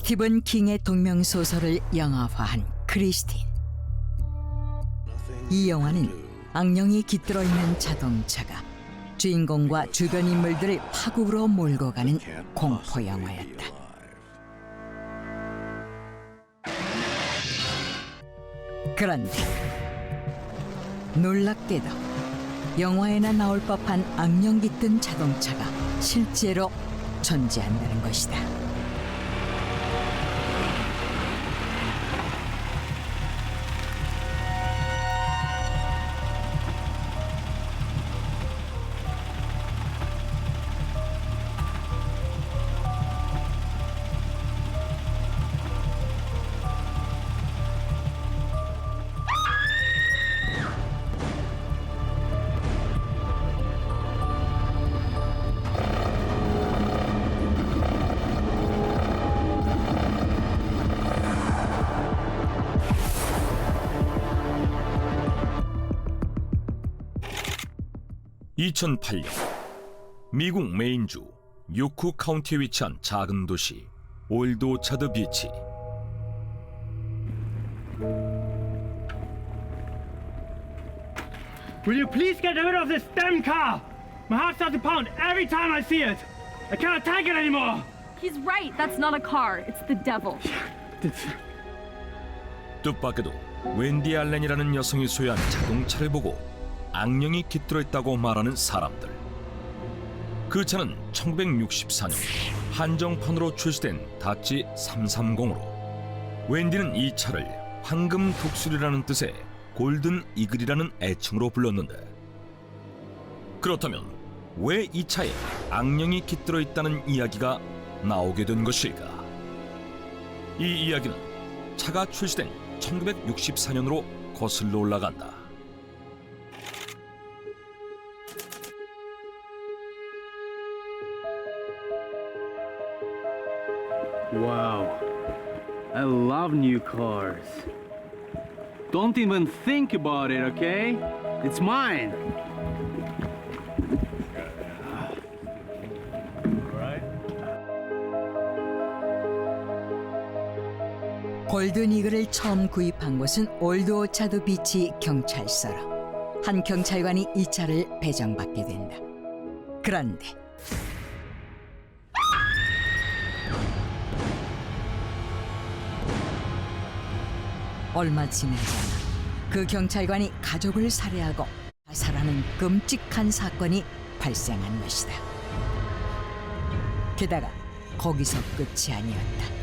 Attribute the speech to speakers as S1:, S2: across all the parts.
S1: 스티븐 킹의 동명소설을 영화화한 크리스틴. 이 영화는 악령이 깃들어 있는 자동차가 주인공과 주변 인물들을 파국으로 몰고 가는 공포 영화였다. 그런데 놀랍게도 영화에나 나올 법한 악령 깃든 자동차가 실제로 존재한다는 것이다.
S2: (2008년) 미국 메인주 요크 카운티에 위치한 작은 도시 올드 오차드 비치.
S3: Will you please get rid of this damn car? My heart starts to pound every time I see it. I cannot take it anymore.
S4: He's right. That's not a car. It's the devil.
S2: 뜻밖에도 웬디 알렌이라는 여성이 소유한 자동차를 보고 악령이 깃들어 있다고 말하는 사람들. 그 차는 1964년 한정판으로 출시된 다치 330으로 웬디는 이 차를 황금 독수리라는 뜻의 골든 이글이라는 애칭으로 불렀는데, 그렇다면 왜 이 차에 악령이 깃들어 있다는 이야기가 나오게 된 것일까? 이 이야기는 차가 출시된 1964년으로 거슬러 올라간다.
S3: Wow. I love new cars. Don't even think about it, okay? It's mine.
S1: 골든 이글을 처음 구입한 곳은 올드 오차드 비치 경찰서로 한 경찰관이 이 차를 배정받게 된다. 그런데 얼마 지나지 않아 그 경찰관이 가족을 살해하고 자살하는 끔찍한 사건이 발생한 것이다. 게다가 거기서 끝이 아니었다.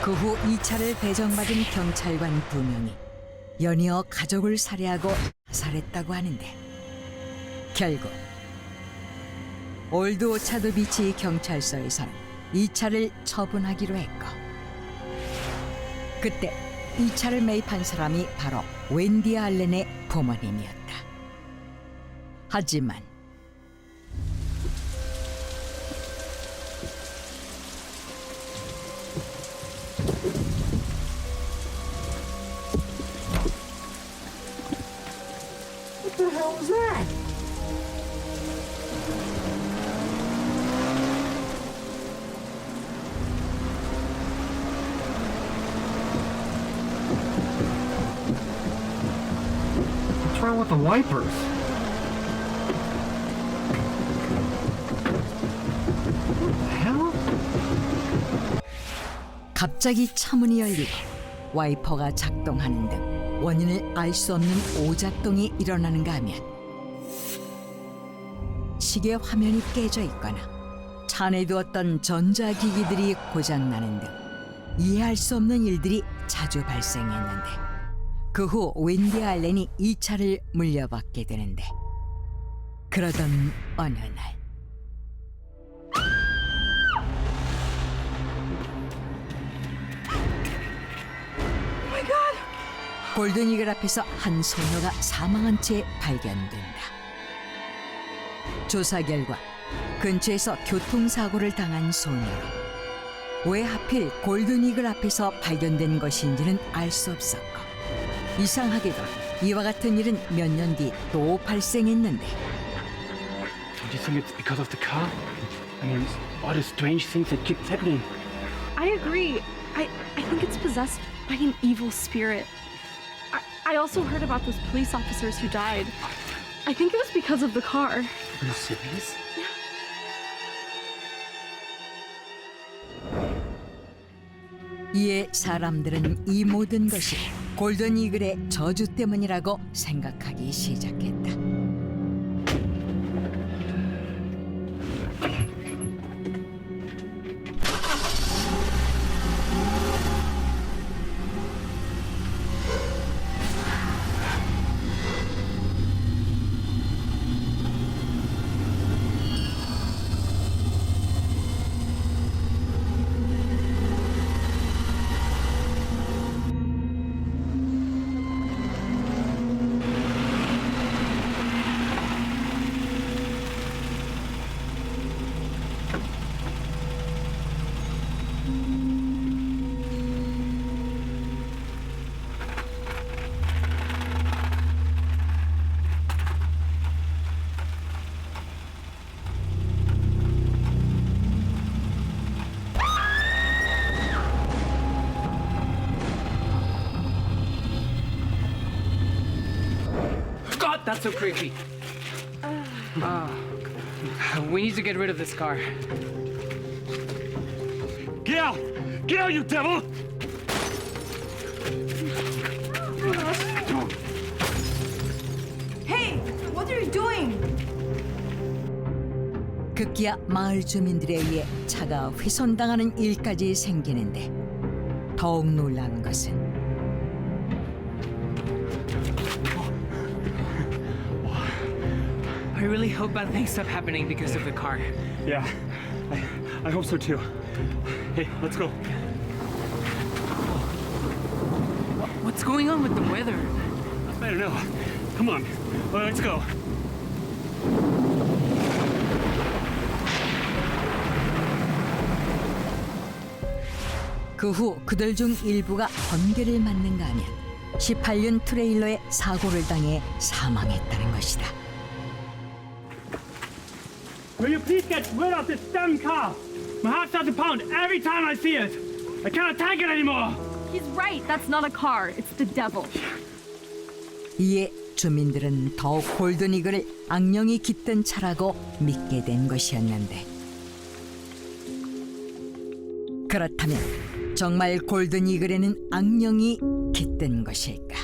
S1: 그 후 이 차를 배정받은 경찰관 2명이 연이어 가족을 살해하고 자살했다고 하는데, 결국 올드 오차드 비치 경찰서에서는 이 차를 처분하기로 했고, 그때 이 차를 매입한 사람이 바로 웬디 알렌의 부모님이었다. 하지만
S5: What the hell was that? What's wrong with the wipers? What the hell?
S1: 갑자기 차문이 열리고 와이퍼가 작동하는 등 원인을 알 수 없는 오작동이 일어나는가 하면 시계 화면이 깨져 있거나 차 안에 두었던 전자기기들이 고장나는 등 이해할 수 없는 일들이 자주 발생했는데, 그 후 웬디 알렌이 이 차를 물려받게 되는데, 그러던 어느 날 골든 이글 앞에서 한 소녀가 사망한 채 발견된다. 조사 결과 근처에서 교통사고를 당한 소녀로 왜 하필 골든이글 앞에서 발견된 것인지는 알 수 없었고 이상하게도 이와 같은 일은 몇 년 뒤 또 발생했는데
S3: Do you think it's because of the car? I mean, all the strange things that keep happening.
S4: I agree. I think it's possessed by an evil spirit. I also heard about those police officers who died. I think it was because of the car.
S3: Are you serious?
S1: 이에 사람들은 이 모든 것이 골든이글의 저주 때문이라고 생각하기 시작했다.
S6: God, that's so creepy. We need to get rid of this car.
S3: Get out! Get out, you devil!
S7: Hey, what are you doing?
S1: 급기야 마을 주민들에 의해 차가 훼손당하는 일까지 생기는데 더욱 놀라운 것은
S6: I really hope bad things stop happening because of the car.
S3: Yeah, I hope so too. Hey, let's go.
S6: What's going on with the weather?
S3: I don't know. Come on, let's go.
S1: 그 후 그들 중 일부가 번개를 맞는가 하면 18륜 트레일러에 사고를 당해 사망했다는 것이다.
S3: Will you please get rid of this damn car? My heart starts to pound every time I see it. I cannot take it anymore.
S4: He's right. That's not a car. It's the devil.
S1: 이에 주민들은 더욱 골든이글을 악령이 깃든 차라고 믿게 된 것이었는데 그렇다면 정말 골든이글에는 악령이 깃든 것일까?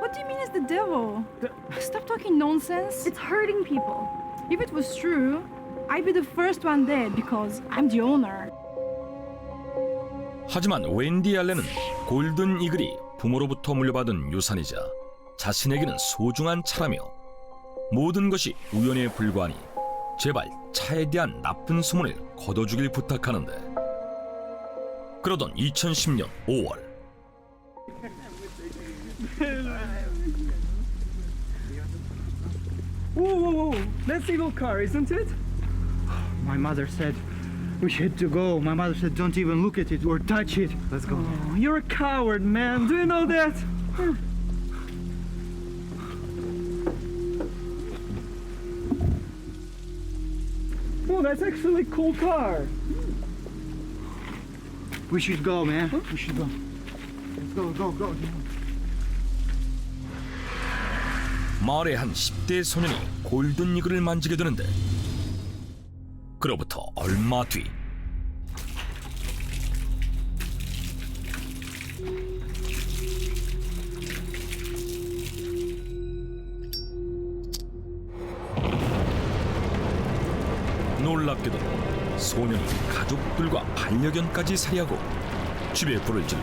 S7: What do you mean it's the devil? Stop talking nonsense.
S4: It's hurting people.
S7: If it was true, I'd be the first one dead because I'm the owner.
S2: 하지만 웬디 알렌은 골든 이글이 부모로부터 물려받은 유산이자 자신에게는 소중한 차라며 모든 것이 우연에 불과하니 제발 차에 대한 나쁜 소문을 걷어주길 부탁하는데 그러던 2010년 5월
S3: Whoa! That's evil car, isn't it? My mother said we had to go. My mother said don't even look at it or touch it. Let's go. Oh, you're a coward, man. Do you know that? Oh, that's actually a cool car. We should go, man. We should go. Let's go.
S2: 마을의 한 10대 소년이 골든 이글을 만지게 되는데 그로부터 얼마 뒤 놀랍게도 소년이 가족들과 반려견까지 살해하고 집에 불을 질러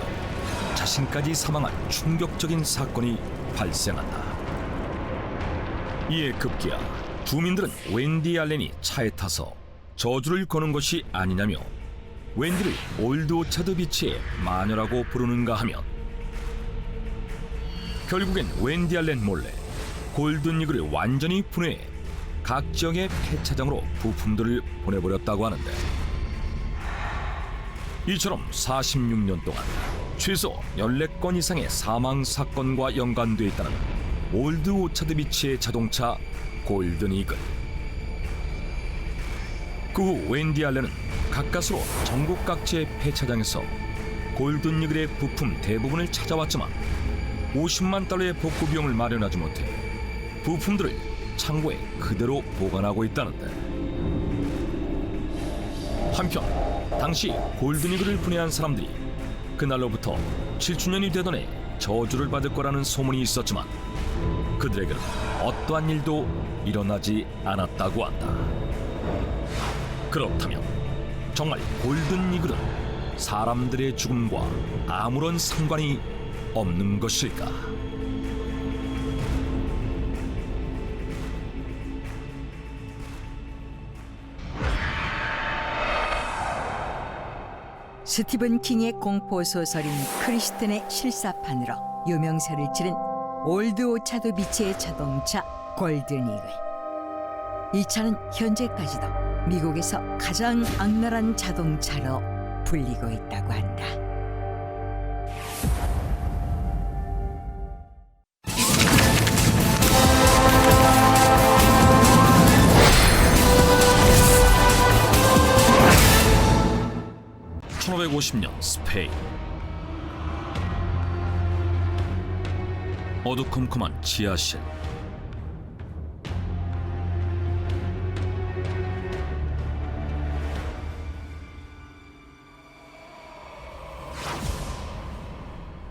S2: 자신까지 사망한 충격적인 사건이 발생한다. 이에 급기야 주민들은 웬디 알렌이 차에 타서 저주를 거는 것이 아니냐며 웬디를 올드 오차드 비치의 마녀라고 부르는가 하면 결국엔 웬디 알렌 몰래 골든 이글을 완전히 분해해 각 지역의 폐차장으로 부품들을 보내버렸다고 하는데 이처럼 46년 동안 최소 14건 이상의 사망 사건과 연관돼 있다는 올드 오차드 비치의 자동차 골든 이글. 그 후 웬디 알렌은 가까스로 전국 각지의 폐차장에서 골든 이글의 부품 대부분을 찾아왔지만 50만 달러의 복구 비용을 마련하지 못해 부품들을 창고에 그대로 보관하고 있다는데, 한편 당시 골든 이글을 분해한 사람들이 그날로부터 7주년이 되던 해 저주를 받을 거라는 소문이 있었지만 그들에게는 어떠한 일도 일어나지 않았다고 한다. 그렇다면 정말 골든 이글은 사람들의 죽음과 아무런 상관이 없는 것일까?
S1: 스티븐 킹의 공포 소설인 크리스틴의 실사판으로 유명세를 치른 올드 오차드 비치의 자동차 골든 이글. 이 차는 현재까지도 미국에서 가장 악랄한 자동차로 불리고 있다고 한다.
S2: (1550년) 스페인. 어두컴컴한 지하실.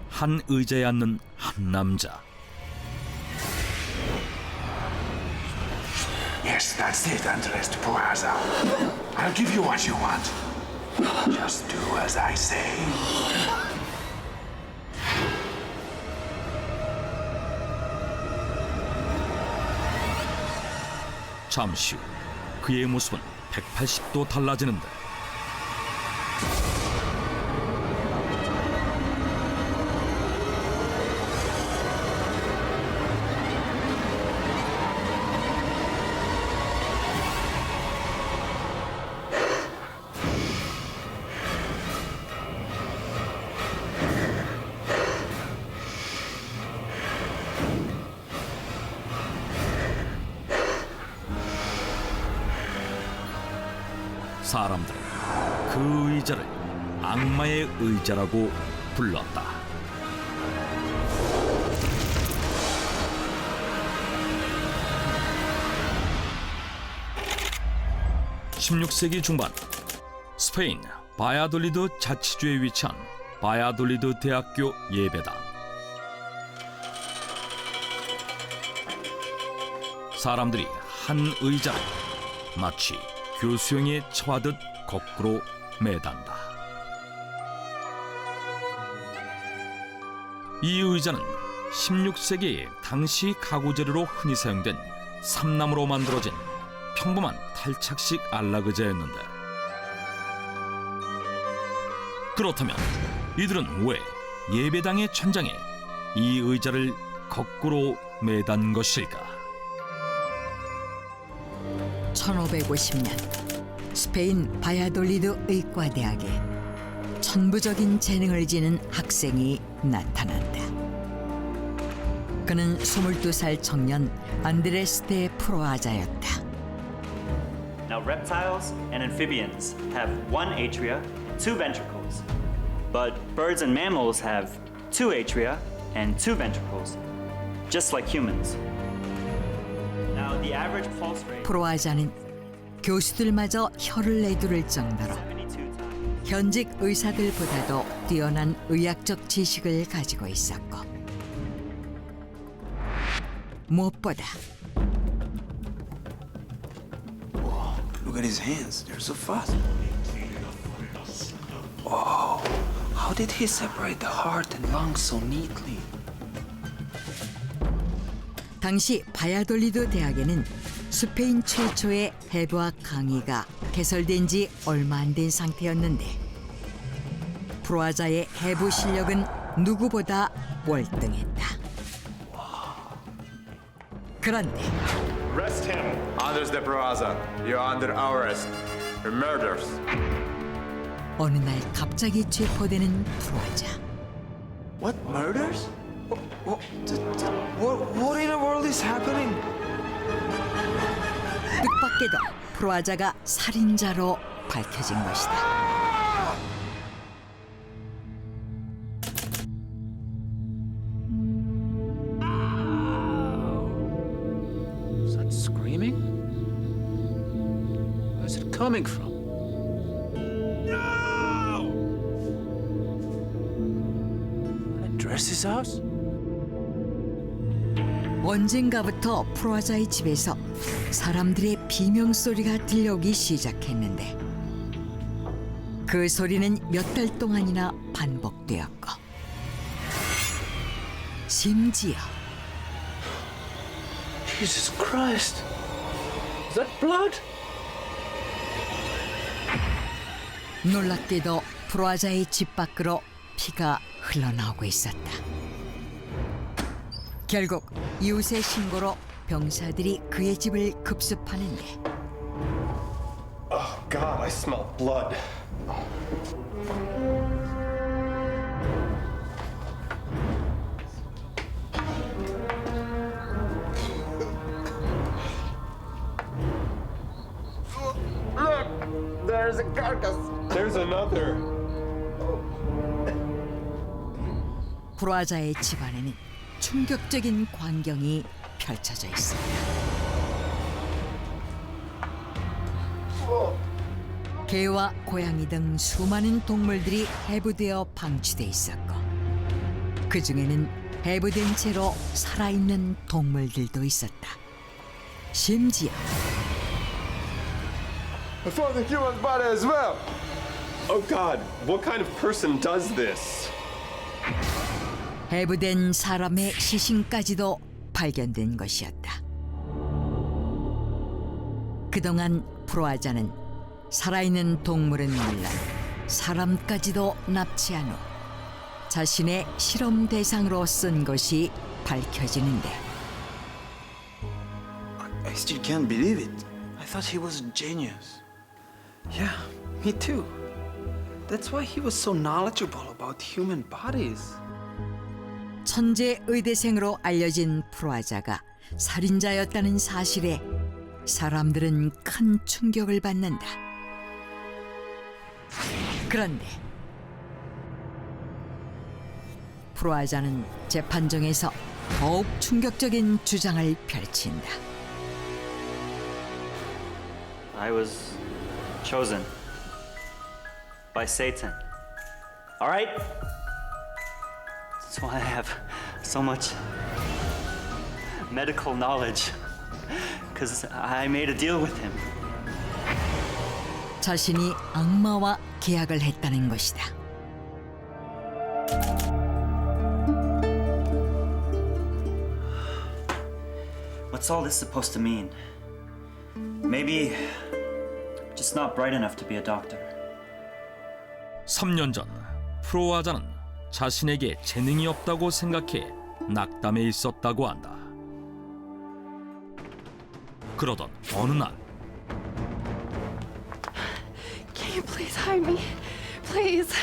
S2: 한 의자에 앉는 한 남자.
S8: Yes, that's it, Andres de Peraza. I'll give you what you want. Just do as I say.
S2: 잠시 후 그의 모습은 180도 달라지는데, 사람들은 그 의자를 악마의 의자라고 불렀다. (16세기) 중반 스페인 바야돌리드 자치주에 위치한 바야돌리드 대학교 예배당. 사람들이 한 의자를 마치 교수형에 처하듯 거꾸로 매단다. 이 의자는 16세기에 당시 가구 재료로 흔히 사용된 삼나무로 만들어진 평범한 탈착식 안락의자였는데, 그렇다면 이들은 왜 예배당의 천장에 이 의자를 거꾸로 매단 것일까?
S1: 1550년 스페인 바야돌리드 의과대학에 천부적인 재능을 지닌 학생이 나타난다. 그는 22살 청년 안드레스 데 프로아자였다.
S9: Now reptiles and amphibians have one atria and two ventricles, but birds and mammals have two atria and two ventricles, just like humans. Now the average pulse rate
S1: 프로아자는 교수들마저 혀를 내두를 정도로
S9: 72 times.
S1: 현직 의사들보다도 뛰어난 의학적 지식을 가지고 있었고, 무엇보다
S8: Look at his hands, they're so fast. Whoa, how did he separate the heart and lungs so neatly?
S1: 당시 바야돌리드 대학에는 스페인 최초의 해부학 강의가 개설된 지 얼마 안 된 상태였는데, 프로아자의 해부 실력은 누구보다 월등했다. 그런데
S10: Arrest him, Andres de Peraza. You're under arrest for murders.
S1: 어느 날 갑자기 체포되는 프로아자.
S8: What murders? What in the world is happening?
S1: 뜻밖에도 프로아자가 살인자로 밝혀진 것이다.
S10: Is that screaming? Where's it coming from? No! That dress his house?
S1: 언젠가부터 프로아자의 집에서 사람들의 비명 소리가 들려오기 시작했는데 그 소리는 몇 달 동안이나 반복되었고 심지어
S10: Jesus Christ! Is that blood?
S1: 놀랍게도 프로아자의 집 밖으로 피가 흘러나오고 있었다. 결국 이웃의 신고로 병사들이 그의 집을 급습하는데
S11: Oh God, I smell blood. Look, there's a carcass. There's another.
S1: 프로아자의 집안에는 충격적인 광경이 펼쳐져 있습니다. 개와 고양이 등 수많은 동물들이 해부되어 방치돼 있었고 그 중에는 해부된 채로 살아있는 동물들도 있었다. 심지어
S11: I found the human body as well. Oh God, what kind of person does this?
S1: 해부된 사람의 시신까지도 발견된 것이었다. 그동안 프로아자는 살아있는 동물은 물론 사람까지도 납치한 후 자신의 실험 대상으로 쓴 것이 밝혀지는데
S8: I still can't believe it. I thought he was a genius.
S10: Yeah, me too. That's why he was so knowledgeable about human bodies.
S1: 천재 의대생으로 알려진 프로아자가 살인자였다는 사실에 사람들은 큰 충격을 받는다. 그런데 프로아자는 재판정에서 더욱 충격적인 주장을 펼친다.
S9: I was chosen by Satan. All right? That's why I have so much medical knowledge. Because I made a deal with him.
S1: 자신이 악마와 계약을 했다는 것이다.
S9: What's all this supposed to mean? Maybe just not bright enough to be a doctor.
S2: 3년 전 프로아자는 자신에게 재능이 없다고 생각해 낙담해 있었다고 한다. 그러던 어느 날
S4: Can you please hide me? Please.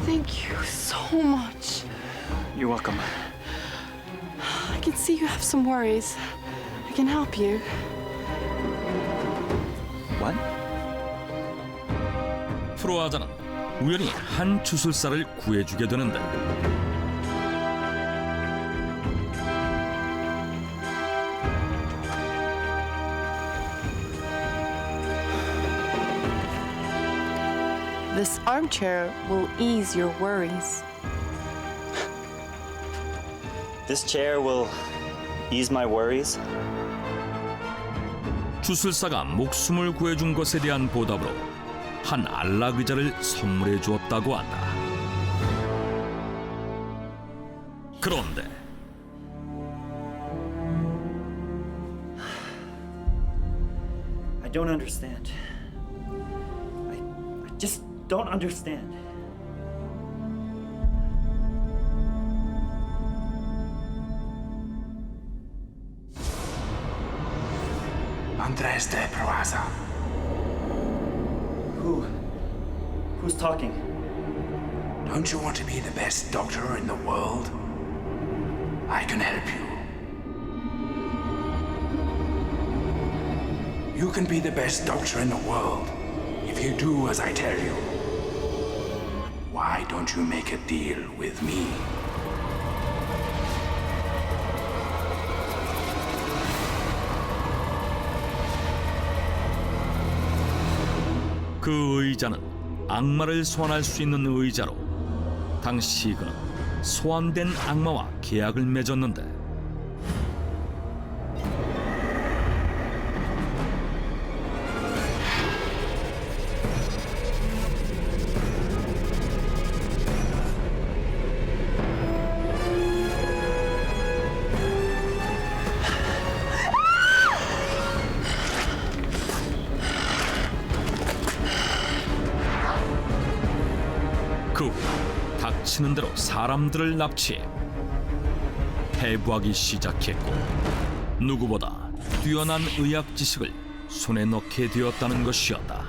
S4: Thank you so much.
S9: You're welcome.
S4: I can see you have some worries. I can help you.
S9: What?
S2: 프로아자는 우연히 한 주술사를 구해주게 되는데
S4: This armchair will ease your worries.
S9: This chair will ease my worries.
S2: 주술사가 목숨을 구해준 것에 대한 보답으로 한 안락 의자를 선물해 주었다고 한다. 그런데
S9: don't understand. I just don't understand.
S8: Andres de Proaza.
S9: Who's talking?
S8: Don't you want to be the best doctor in the world? I can help you. You can be the best doctor in the world if you do as I tell you. Why don't you make a deal with me?
S2: 그 의자는 악마를 소환할 수 있는 의자로 당시 그는 소환된 악마와 계약을 맺었는데 그 후 닥치는 대로 사람들을 납치해 해부하기 시작했고 누구보다 뛰어난 의학 지식을 손에 넣게 되었다는 것이었다.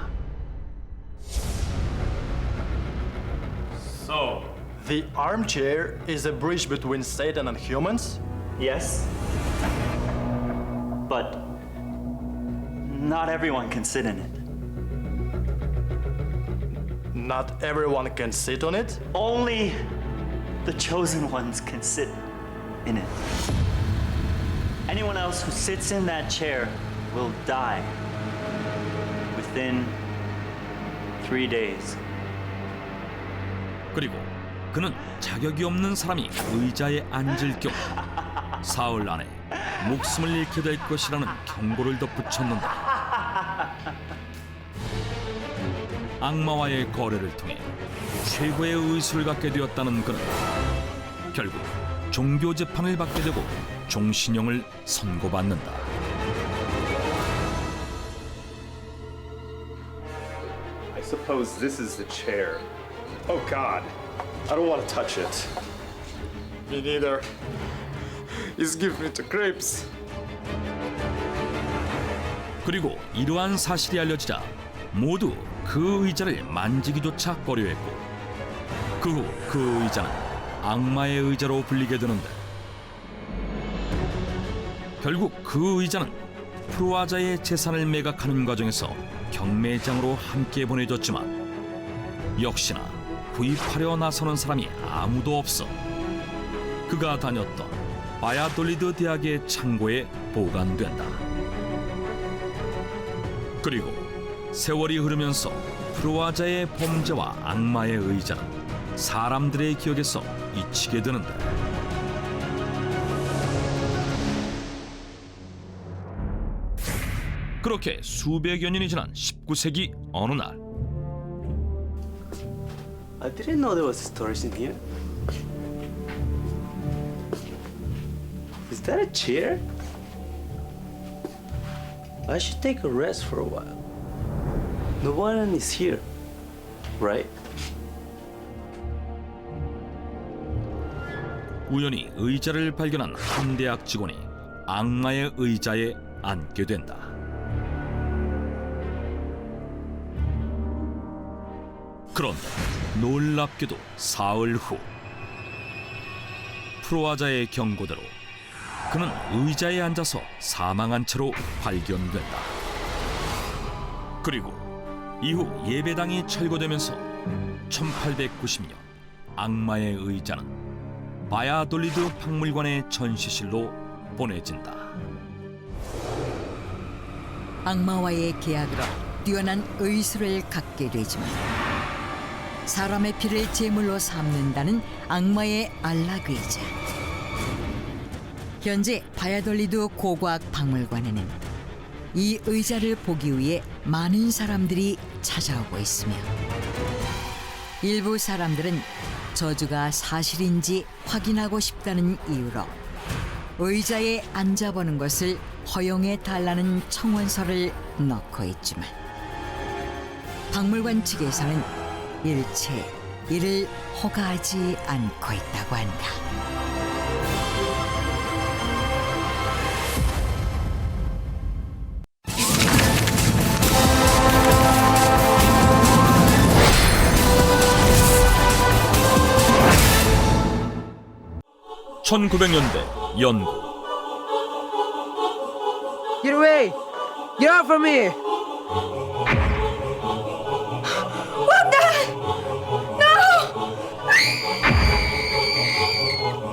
S12: So, the armchair is a bridge between Satan and humans?
S9: Yes. But not everyone can sit in it.
S12: Not everyone can sit on it?
S9: Only the chosen ones can sit in it. Anyone else who sits in that chair will die within 3 days.
S2: 그리고 그는 자격이 없는 사람이 의자에 앉을 경우 사흘 안에 목숨을 잃게 될 것이라는 경고를 덧붙였는데 악마와의 거래를 통해 최고의 의술을 갖게 되었다는 그는 결국 종교 재판을 받게 되고 종신형을 선고받는다.
S11: I suppose this is the chair. Oh God, I don't want to touch it.
S12: Me neither. He's giving me the creeps.
S2: 그리고 이러한 사실이 알려지자 모두 그 의자를 만지기조차 꺼려했고 그 후 그 의자는 악마의 의자로 불리게 되는데 결국 그 의자는 프로아자의 재산을 매각하는 과정에서 경매장으로 함께 보내졌지만 역시나 구입하려 나서는 사람이 아무도 없어 그가 다녔던 바야돌리드 대학의 창고에 보관된다. 그리고 세월이 흐르면서 프로아자의 범죄와 악마의 의자는 사람들의 기억에서 잊히게 되는데 그렇게 수백여 년이 지난 19세기 어느 날
S10: I didn't know there was storage in here. Is that a chair? I should take a rest for a while. No one is here, right?
S2: 우연히 의자를 발견한 한 대학 직원이 악마의 의자에 앉게 된다. 그런데 놀랍게도 사흘 후 프로아자의 경고대로 그는 의자에 앉아서 사망한 채로 발견된다. 그리고 이후 예배당이 철거되면서 1890년 악마의 의자는 바야돌리드 박물관의 전시실로 보내진다.
S1: 악마와의 계약으로 뛰어난 의술을 갖게 되지만 사람의 피를 제물로 삼는다는 악마의 안락 의자. 현재 바야돌리드 고고학 박물관에는 이 의자를 보기 위해 많은 사람들이 찾아오고 있으며 일부 사람들은 저주가 사실인지 확인하고 싶다는 이유로 의자에 앉아보는 것을 허용해 달라는 청원서를 넣고 있지만 박물관 측에서는 일체 이를 허가하지 않고 있다고 한다.
S2: (1900년대) 영국.
S10: Get away! Get out from here!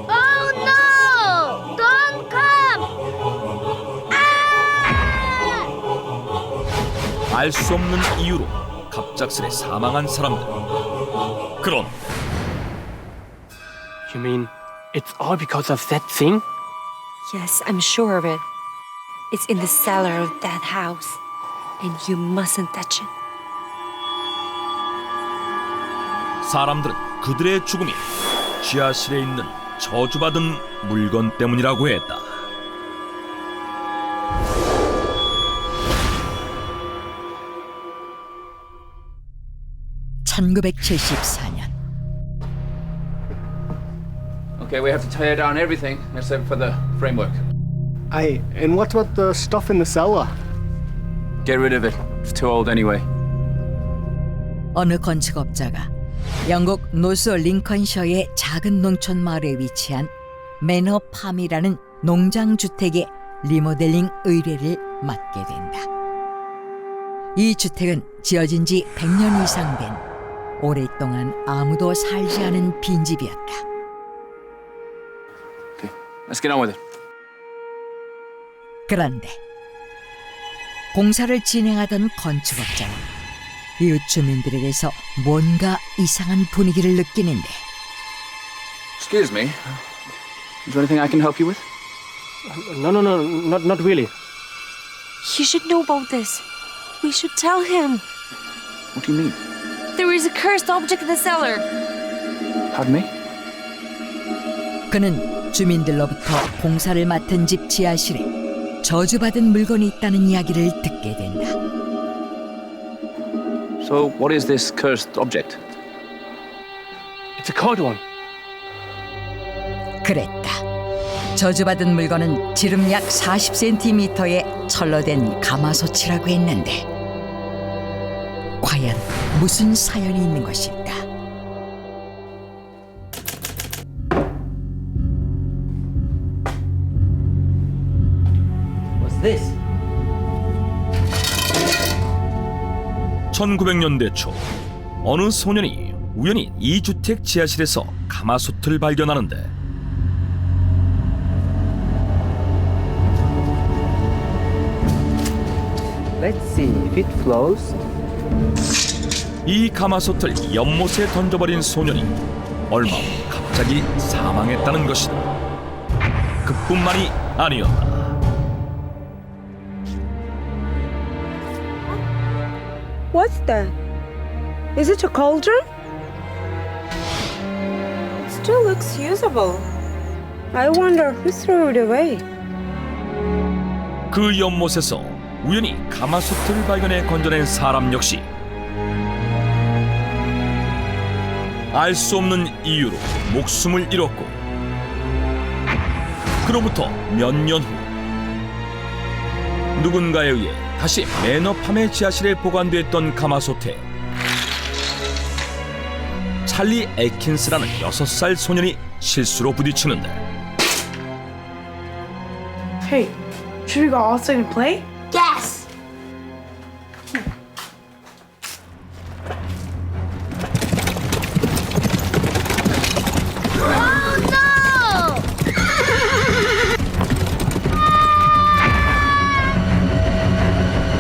S13: Oh no! Don't come!
S2: 알 수 없는 이유로 갑작스레 사망한 사람들. 그런
S3: You mean it's all because of that thing?
S14: Yes, I'm sure of it. It's in the cellar of that house, and you mustn't touch it.
S2: 사람들은 그들의 죽음이 지하실에 있는 저주받은 물건 때문이라고 했다.
S1: (1974년)
S15: Okay, we have to tear down everything except for the framework.
S12: Aye, and what about the stuff in the cellar?
S15: Get rid of it. It's too old anyway.
S1: 어느 건축업자가 영국 노스 링컨셔의 작은 농촌 마을에 위치한 매너팜이라는 농장 주택의 리모델링 의뢰를 맡게 된다. 이 주택은 지어진 지 100년 이상 된 오랫동안 아무도 살지 않은 빈집이었다.
S15: Okay, let's get on with it.
S1: 그런데 공사를 진행하던 건축업자는 이웃 주민들에게서 뭔가 이상한 분위기를 느끼는데.
S15: Excuse me. Is there anything I can help you with?
S3: No, not really.
S14: He should know about this. We should tell him.
S15: What do you mean?
S14: There is a cursed object in the cellar.
S15: Pardon me?
S1: 그는 주민들로부터 공사를 맡은 집 지하실에 저주받은 물건이 있다는 이야기를 듣게 된다.
S15: So, what is this cursed object?
S3: It's a cold one.
S1: 그랬다. 저주받은 물건은 지름 약 40cm의 철로된 가마솥이라고 했는데 과연 무슨 사연이 있는 것일까?
S10: What's this?
S2: 1900년대 초 어느 소년이 우연히 이 주택 지하실에서 가마솥을 발견하는데
S10: Let's see if it flows.
S2: 이 가마솥을 연못에 던져버린 소년이 얼마 후 갑자기 사망했다는 것이다. 그뿐만이 아니었다.
S16: What's that? Is it a cauldron? It still looks usable. I wonder who threw it away.
S2: 그 연못에서 우연히 가마솥을 발견해 건져낸 사람 역시 알 수 없는 이유로 목숨을 잃었고 그로부터 몇 년 후 누군가에 의해 다시 매너팜의 지하실에 보관됐던 가마솥에 찰리 애킨스라는 6살 소년이 실수로 부딪히는데
S7: Hey, should we go outside and play?
S13: Yes! Oh no!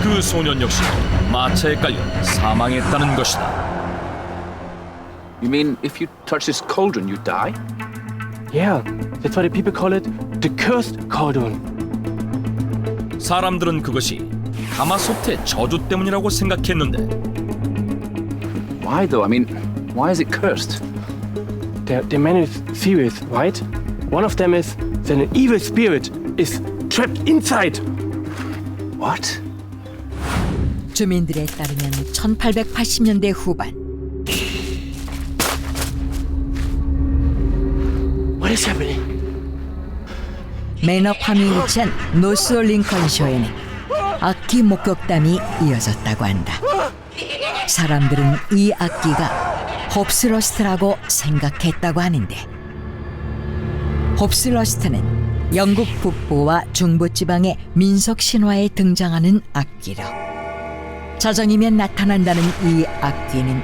S2: 그 소년 역시 마차에 깔려 사망했다는 것이다.
S15: You mean if you touch this cauldron, you die?
S3: Yeah, that's why the people call it the cursed cauldron.
S2: 사람들은 그것이 가마솥의 저주 때문이라고 생각했는데
S15: Why though? I mean, why is it cursed?
S3: There are many theories, right? One of them is that an evil spirit is trapped inside.
S15: What?
S1: 주민들에 따르면 1880년대 후반
S10: What is happening?
S1: 매너팜이 위치한 노스 링컨쇼에는 악기 목격담이 이어졌다고 한다. 사람들은 이 악기가 홉스러스트라고 생각했다고 하는데 홉스러스트는 영국 북부와 중부 지방의 민속 신화에 등장하는 악기로 자정이면 나타난다는 이 악기는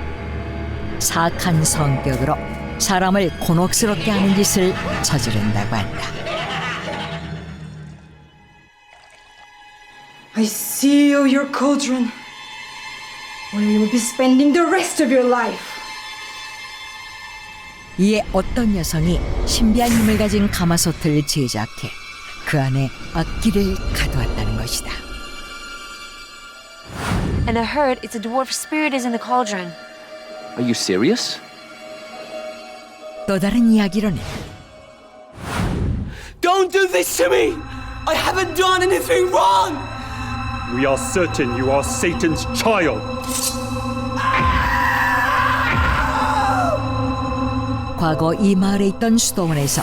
S1: 사악한 성격으로 사람을 곤혹스럽게 하는 짓을 저지른다고 한다.
S16: I seal your cauldron where you will be spending the rest of your life.
S1: 이에 어떤 여성이 신비한 힘을 가진 가마솥을 제작해 그 안에 악기를 가두었다는 것이다.
S14: And I heard it's a dwarf spirit is in the cauldron.
S15: Are you serious?
S1: 또 다른 이야기로는
S10: Don't do this to me! I haven't done anything wrong!
S3: We are certain you are Satan's child.
S1: 과거 이 마을에 있던 수도원에서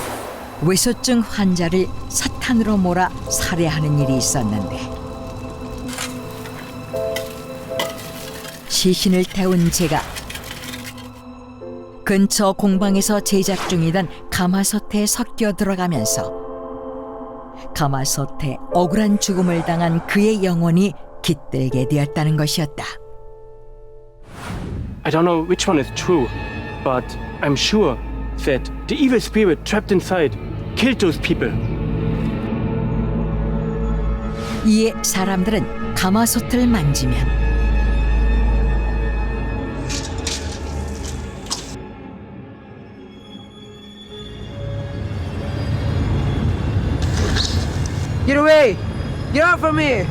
S1: 외소증 환자를 사탄으로 몰아 살해하는 일이 있었는데 시신을 태운 제가 근처 공방에서 제작 중이던 가마솥에 섞여 들어가면서 가마솥에 억울한 죽음을 당한 그의 영혼이 깃들게 되었다는 것이었다.
S3: I don't know which one is true, but I'm sure that the evil spirit trapped inside killed those people.
S1: 이에 사람들은 가마솥을 만지면
S10: Get away! Get out from here!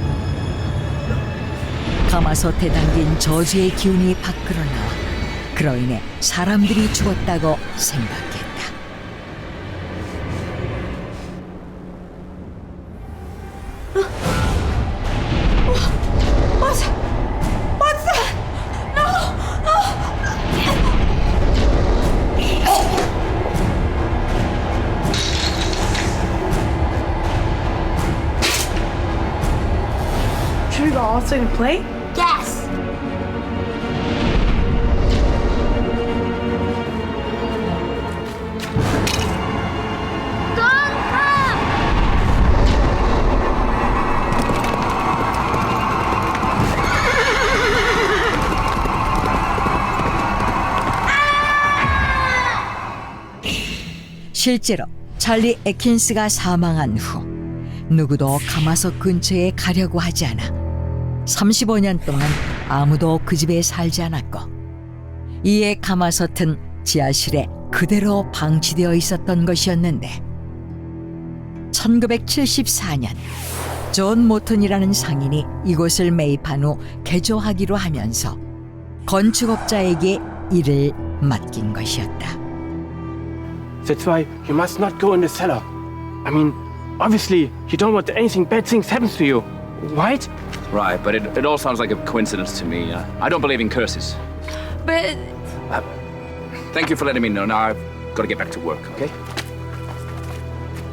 S1: 가마솥에 담긴 저주의 기운이 밖으로 나와 그로 인해 사람들이 죽었다고 생각했다.
S16: What's that?
S7: Should we go outside and play?
S13: Yes. Don't come.
S1: 실제로 찰리 애킨스가 사망한 후 누구도 가마솥 근처에 가려고 하지 않아 35년 동안 아무도 그 집에 살지 않았고 이에 가마솥은 지하실에 그대로 방치되어 있었던 것이었는데 1974년 존 모튼이라는 상인이 이곳을 매입한 후 개조하기로 하면서 건축업자에게 일을 맡긴 것이었다.
S3: That's why you must not go in the cellar. I mean, obviously, you don't want anything bad things happens to you, right?
S15: Right, but it all sounds like a coincidence to me. I don't believe in curses.
S14: But
S15: Thank you for letting me know. Now I've got to get back to work, okay?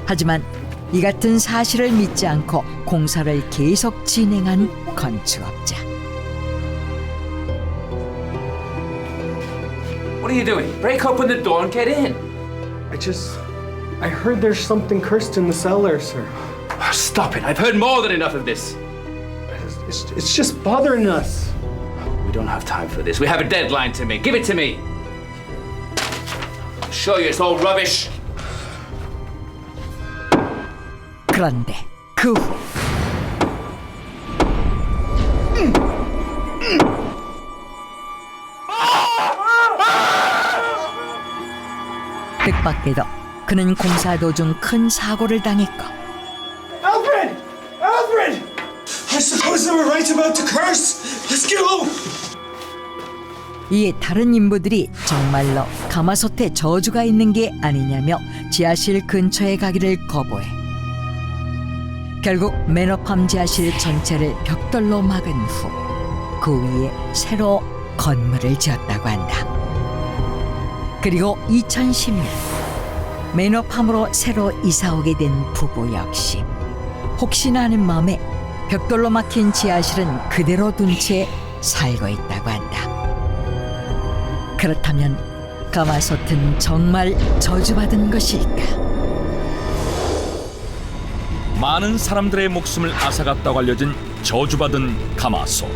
S1: 하지만 이 같은 사실을 믿지 않고 공사를 계속 진행한 건축업자.
S15: What are you doing? Break open the door and get in.
S3: I heard there's something cursed in the cellar, sir.
S15: Stop it. I've heard more than enough of this.
S3: It's just bothering us.
S15: We don't have time for this. We have a deadline to meet. Give it to me. I'll show you it's all rubbish.
S1: 그런데 그 후 뜻밖에도 그는 공사 도중 큰 사고를 당했고
S8: Alfred! Alfred! I suppose they were right about the curse. Let's go!
S1: 이에 다른 인부들이 정말로 가마솥에 저주가 있는 게 아니냐며 지하실 근처에 가기를 거부해 결국 매너팜 지하실 전체를 벽돌로 막은 후 그 위에 새로 건물을 지었다고 한다. 그리고 2010년 매너팜으로 새로 이사오게 된 부부 역시 혹시나 하는 마음에 벽돌로 막힌 지하실은 그대로 둔 채 살고 있다고 한다. 그렇다면 가마솥은 정말 저주받은 것일까?
S2: 많은 사람들의 목숨을 앗아갔다고 알려진 저주받은 가마솥.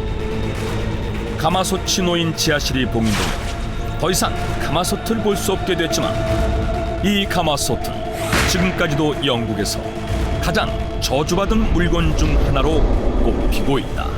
S2: 가마솥이 놓인 지하실이 봉인되면 더 이상 가마솥을 볼 수 없게 됐지만 이 가마솥은 지금까지도 영국에서 가장 저주받은 물건 중 하나로 꼽히고 있다.